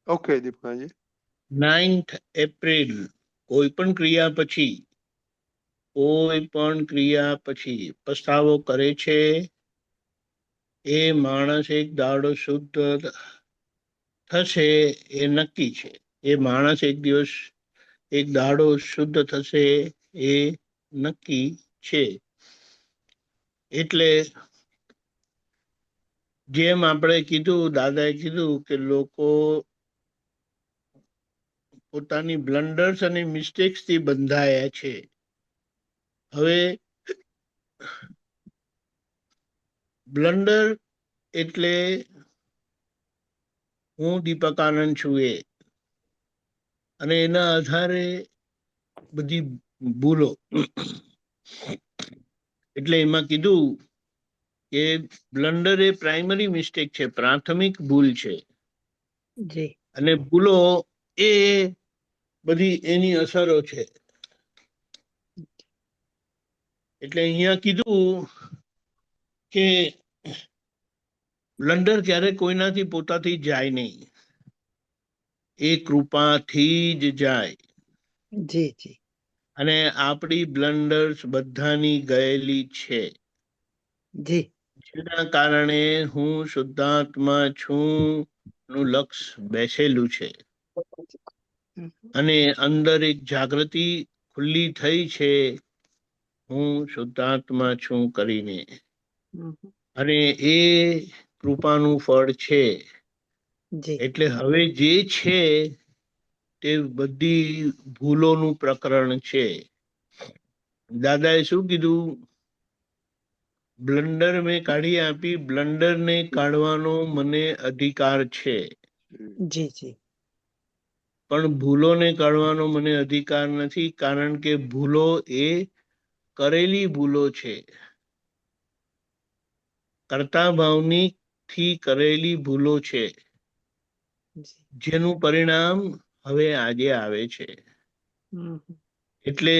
Okay દીપકાજી. 9th April કોઈ પણ ક્રિયા પછી પસ્તાવો કરે છે એ માણસ એક દાડો શુદ્ધ થશે એ નક્કી છે. એ માણસ એક દાડો શુદ્ધ થશે એ નક્કી છે. એટલે જેમ આપણે કીધું, દાદાએ કીધું કે લોકો પોતાની બ્લન્ડર્સ અને મિસ્ટેક્સ થી બંધાયા છે. હવે બ્લન્ડર એટલે હું દીપક આનંદ છું એ, અને એના આધારે બધી ભૂલો. એટલે એમાં કીધું કે બ્લન્ડર એ પ્રાઇમરી મિસ્ટેક છે, પ્રાથમિક ભૂલ છે. જી અને ભૂલો એ બધી એની અસરો છે. એટલે અહીંયા કીધું કે બ્લન્ડર ક્યારે કોઈનાથી પોતાથી જાય નહીં, એ કૃપાથી જ જાય. જી જી અને આપણી બ્લન્ડર્સ બધાની ગયેલી છે, જી જેના કારણે હું શુદ્ધાત્મા છું નું લક્ષ બેસેલું છે. અને અંદર એક જાગૃતિ ખુલ્લી થઈ છે, હું શુદ્ધાત્મા છું કરીને. અને એ કૃપાનું ફળ છે. જી એટલે હવે જે છે તે બધી ભૂલોનું પ્રકરણ છે. દાદાએ શું કીધું? બ્લન્ડર મેં કાઢી આપી, બ્લન્ડરને કાઢવાનો મને અધિકાર છે, જી જી પણ ભૂલોને કાઢવાનો મને અધિકાર નથી, કારણ કે ભૂલો એ કરેલી ભૂલો છે, કર્તા ભાવની થી કરેલી ભૂલો છે, જેનું પરિણામ હવે આજે આવે છે. એટલે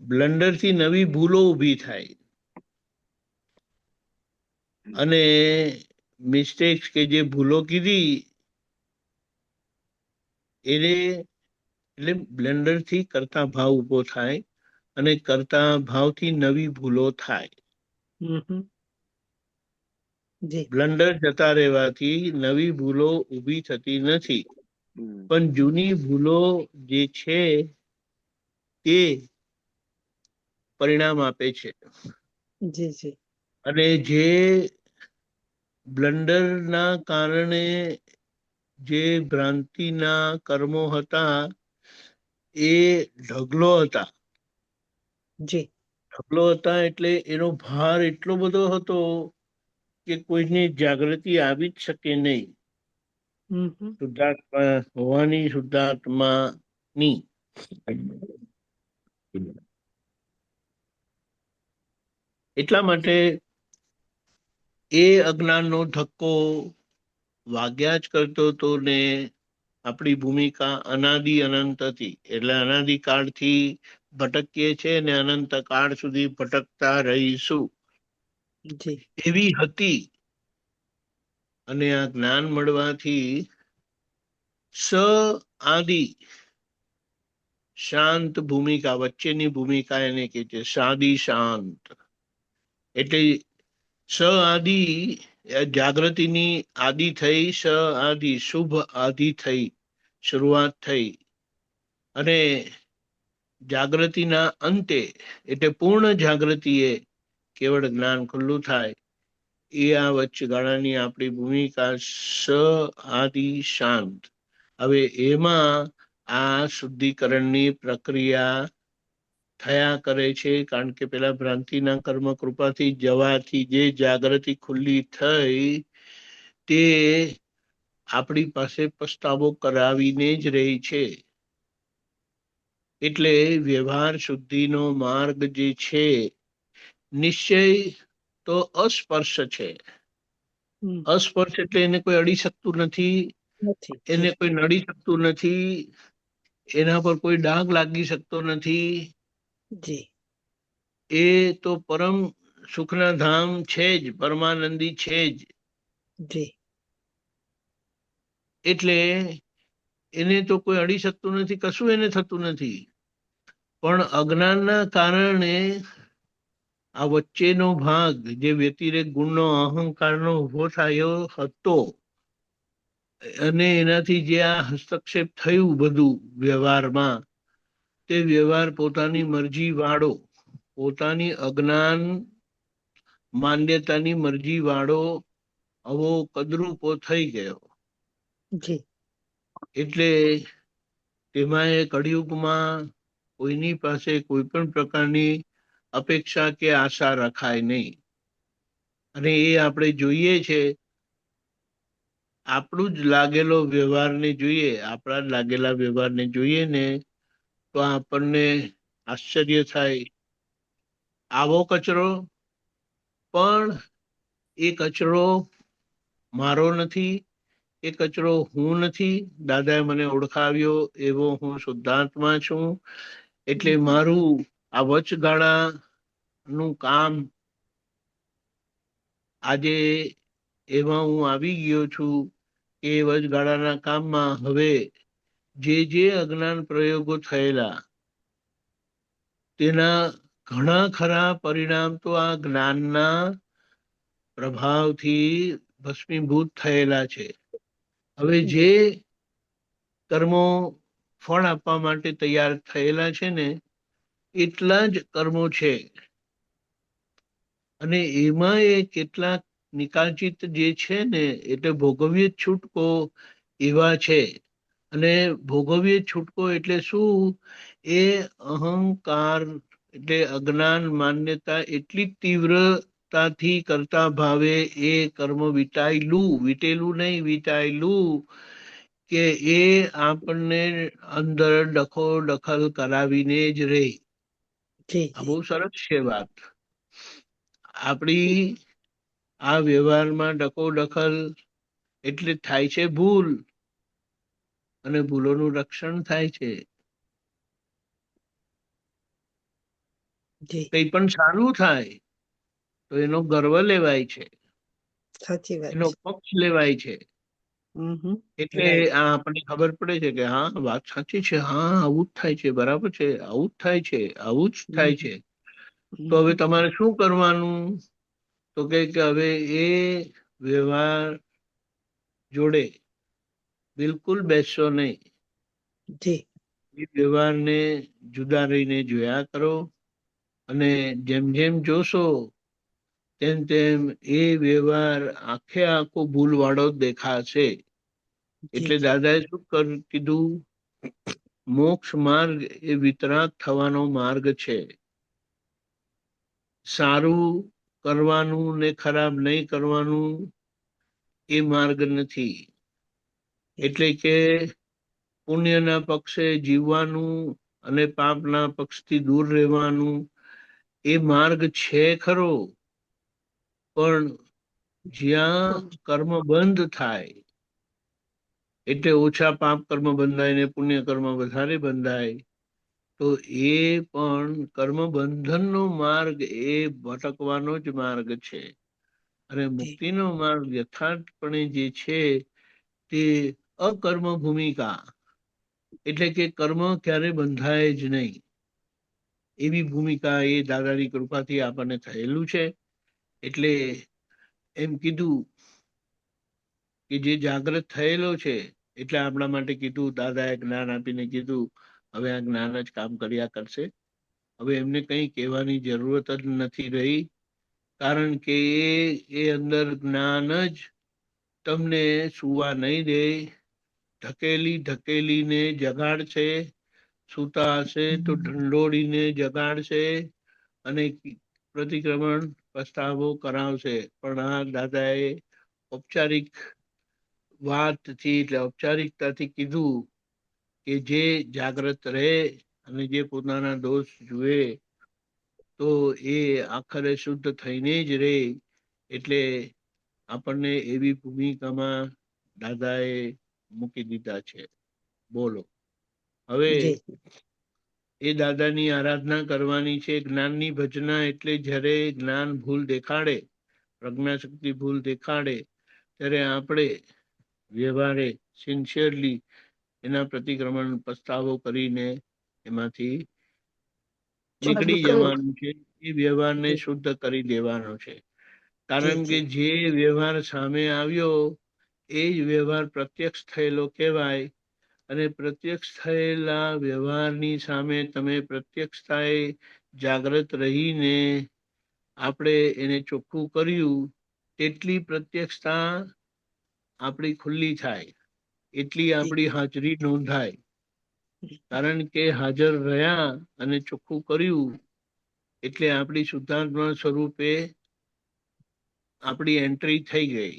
બ્લન્ડર થી નવી ભૂલો ઊભી થાય, અને મિસ્ટેક્સ કે જે ભૂલો કીધી એટલે બ્લેન્ડર થી કરતા ભાવ ઉભો થાય, અને કરતા ભાવથી નવી ભૂલો થાય. બ્લન્ડર જતા રહેવાથી નવી ભૂલો ઊભી થતી નથી, પણ જૂની ભૂલો જે છે તે પરિણામ આપે છે. જી જી અને જે બ્લન્ડરના કારણે જે ભ્રાંતિના કર્મો હતા એ ઢગલો હતા. જી ઢગલો હતા એટલે એનો ભાર એટલો બધો હતો કે કોઈની જાગૃતિ આવી જ શકે નહીં. શુદ્ધાત્મા હોવાની, શુદ્ધાત્માની. એટલા માટે એ અજ્ઞાનનો ધક્કો વાગ્યા જ કરતો હતો ને આપણી ભૂમિકા અનાદિ અનંત હતી. એટલે અનાદિ કાળથી ભટકીએ છે ને અનંત કાળ સુધી ભટકતા રહીશું, એવી હતી. અને આ જ્ઞાન મળવાથી સ આદિ શાંત ભૂમિકા, વચ્ચેની ભૂમિકા એને કે છે સાદી શાંત. એટલે સ આદિ જાગૃતિની આદિ થઈ, સ આદિ શુભ આદિ થઈ, શરૂઆત થઈ. અને જાગૃતિના અંતે એટલે પૂર્ણ જાગૃતિએ કેવળ જ્ઞાન ખુલ્લું થાય, એ આ વચ્ચગાળાની આપણી ભૂમિકા સ આદિ શાંત. હવે એમાં આ શુદ્ધિકરણની પ્રક્રિયા થયા કરે છે, કારણ કે પેલા ભ્રાંતિના કર્મ કૃપાથી જવાથી જે જાગૃતિ ખુલ્લી થઈ તે આપણી પાસે પસ્તાવો કરાવીને જ રહી છે. એટલે વ્યવહાર શુદ્ધિનો માર્ગ જે છે, નિશ્ચય તો અસ્પર્શ છે. અસ્પર્શ એટલે એને કોઈ અડી શકતું નથી, એને કોઈ નડી શકતું નથી, એના પર કોઈ ડાઘ લાગી શકતો નથી. એ તો પરમ સુખના ધામ છે જ, પરમાનંદી છે જ. એટલે એને તો કોઈ અડી શકતું નથી, કશું એને થતું નથી. પણ અજ્ઞાનના કારણે આ વચ્ચેનો ભાગ જે વ્યતિરેક ગુણનો અહંકારનો ઉભો થયો હતો, અને એનાથી જે આ હસ્તક્ષેપ થયું બધું વ્યવહારમાં, તે વ્યવહાર પોતાની મરજી વાળો, પોતાની અજ્ઞાન માન્યતાની મરજી વાળો આવો કદરૂપો થઈ ગયો. જી એટલે તેમાં એ કળિયુગમાં કોઈની પાસે કોઈ પણ પ્રકારની અપેક્ષા કે આશા રખાય નહીં. અને એ આપણે જોઈએ છે, આપણું જ લાગેલો વ્યવહારને જોઈએ, આપણા જ લાગેલા વ્યવહારને જોઈએ ને તો આપણને આશ્ચર્ય થાય. આવો કચરો, પણ એ કચરો મારો નથી, એ કચરો હું નથી. દાદાએ મને ઓળખાવ્યો એવો હું શુદ્ધાત્મા છું. એટલે મારું આ વચગાળાનું કામ આજે એમાં હું આવી ગયો છું કે વચગાળાના કામમાં હવે જે અજ્ઞાન પ્રયોગો થયેલા તેના ઘણા ખરા પરિણામ તો આ જ્ઞાનના પ્રભાવથી ભસ્મીભૂત થયેલા છે. હવે જે કર્મો ફળ આપવા માટે તૈયાર થયેલા છે ને, એટલા જ કર્મો છે. અને એમાં એ કેટલાક નિકાલચિત જે છે ને, એટલે ભોગવ્ય છૂટકો એવા છે. અને ભોગવ્ય છૂટકો એટલે શું? એ અહંકાર એટલે અજ્ઞાન માન્યતા એટલી તીવ્રતાથી કરતા ભાવે એ કર્મ વીટેલું નહીં, વીટાયેલું, કે એ આપણને અંદર ડખો દખલ કરાવીને જ રહે. જી આ બહુ સરસ છે વાત. આપણી આ વ્યવહારમાં ડખો દખલ એટલે થાય છે ભૂલ, અને ભૂલોનું રક્ષણ થાય છે. જી કંઈ પણ સારું થાય તો એનો ગર્વ લેવાય છે, સાચી વાત એનો છે. પક્ષ લેવાય છે. હમ એટલે રાઈટ. આ આપણને ખબર પડે છે કે હા, વાત સાચી છે, હા આવું જ થાય છે, બરાબર છે, આવું જ થાય છે, આવું જ થાય છે. તો હવે તમારે શું કરવાનું? તો કે હવે એ વ્યવહાર જોડે બિલકુલ બેસશો નહીં. જી એ વ્યવહારને જુદા રહીને જોયા કરો. અને જેમ જેમ જોશો તેમ તેમ એ વ્યવહાર આખે આખો ભૂલવાળો જ દેખાશે. એટલે જી દાદાએ શું કીધું? મોક્ષ માર્ગ એ વિતરાગ થવાનો માર્ગ છે. સારું કરવાનું ને ખરાબ નહીં કરવાનું એ માર્ગ નથી. એટલે કે પુણ્યના પક્ષે જીવવાનું અને પાપના પક્ષથી દૂર રહેવાનું એ માર્ગ છે ખરો, પણ જ્યાં કર્મ બંધ થાય, એટલે ઓછા પાપ કર્મ બંધાય ને પુણ્ય કર્મ વધારે બંધાય, તો એ પણ કર્મ બંધનનો માર્ગ એ ભટકવાનો જ માર્ગ છે. અને જી મુક્તિનો માર્ગ યથાર્થપણે જે છે તે અકર્મ ભૂમિકા, એટલે કે કર્મ ક્યારે બંધાય જ નહીં એવી ભૂમિકા એ દાદાની કૃપાથી આપણને થયેલું છે. એટલે એમ કીધું કે જે જાગ્રત થયેલો છે, એટલે આપણા માટે કીધું, દાદાએ જ્ઞાન આપીને કીધું હવે આ જ્ઞાન જ કામ કર્યા કરશે. હવે એમને કંઈ કહેવાની જરૂરત જ નથી રહી, કારણ કે એ અંદર જ્ઞાન જ તમને સુવા નહીં દે, ઢકેલીને જગાડશે. સૂતા હશે તો ઢંઢોળીને જગાડશે અને પ્રતિક્રમણ પસ્તાવો કરાવશે. પણ આ દાદાએ ઔપચારિક વાતથી, એટલે ઔપચારિકતાથી કીધું કે જે જાગ્રત રહે અને જે પોતાના દોષ જુએ તો એ આખરે શુદ્ધ થઈને જ રહે. એટલે આપણને એવી ભૂમિકામાં દાદાએ મૂકી દીધા છે. બોલો. હવે જી એ દાદાની આરાધના કરવાની છે. જ્ઞાનની ભજના એટલે જ્યારે જ્ઞાન ભૂલ દેખાડે, પ્રજ્ઞાશક્તિ ભૂલ દેખાડે, ત્યારે આપણે વ્યવહારે સિન્સિયરલી એના પ્રતિક્રમણ પસ્તાવો કરીને એમાંથી ચોખ્ખું નીકળી કરવું. જવાનું છે. એ વ્યવહારને જી શુદ્ધ કરી દેવાનો છે. જી કારણ કે જી જે વ્યવહાર સામે આવ્યો એ જ વ્યવહાર પ્રત્યક્ષ થયેલો કહેવાય. અને પ્રત્યક્ષ થયેલા વ્યવહારની સામે તમે પ્રત્યક્ષતાએ જાગ્રત રહીને આપણે એને ચોખ્ખું કર્યું તેટલી પ્રત્યક્ષતા આપણી ખુલ્લી થાય, એટલી જી આપણી હાજરી નોંધાય. કારણ કે હાજર રહ્યા અને ચોખ્ખું કર્યું એટલે આપણી શુદ્ધાત્મા સ્વરૂપે આપણી એન્ટ્રી થઈ ગઈ.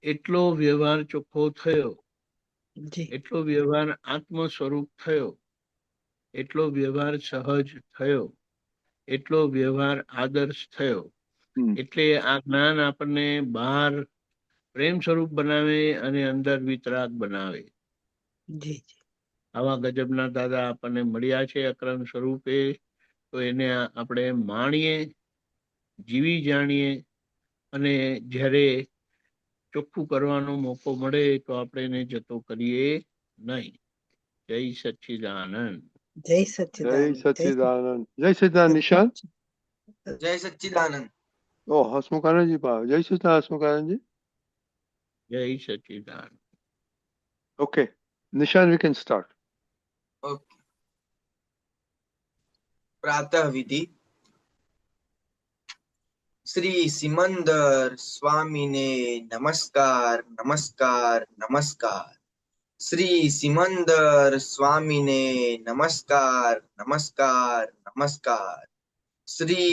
એટલો વ્યવહાર ચોખ્ખો થયો, જી એટલો વ્યવહાર આત્મ સ્વરૂપ થયો, એટલો વ્યવહાર સહજ થયો, એટલો વ્યવહાર આદર્શ થયો. એટલે આ જ્ઞાન આપણને બહાર પ્રેમ સ્વરૂપ બનાવે અને અંદર વિતરાગ બનાવે. જી જી આવા ગજબના દાદા આપણને મળ્યા છે અક્રમ સ્વરૂપે. તો એને આપણે માણીએ, જીવી જાણીએ, અને જ્યારે ચોખ્ખું કરવાનો મોકો મળે તો આપણે એને જતો કરીએ નહીં. જય સચ્ચિદાનંદ. જય જય સચ્ચિદાનંદ. સચ્ચિદાનંદ. જય સચ્ચિદાનંદ. નિશાન. જય સચ્ચિદાનંદ. Oh, હસમુખાનંદજી ભાવ. જય સચ્ચિદાનંદ હસમુખાનંદજી. જય Sachchidanand. Okay. Nishan, we can start. Okay. પ્રાતઃ વિધિ. શ્રી સિમંદર સ્વામીને નમસ્કાર નમસ્કાર નમસ્કાર. શ્રી સિમંદર સ્વામીને નમસ્કાર નમસ્કાર નમસ્કાર. શ્રી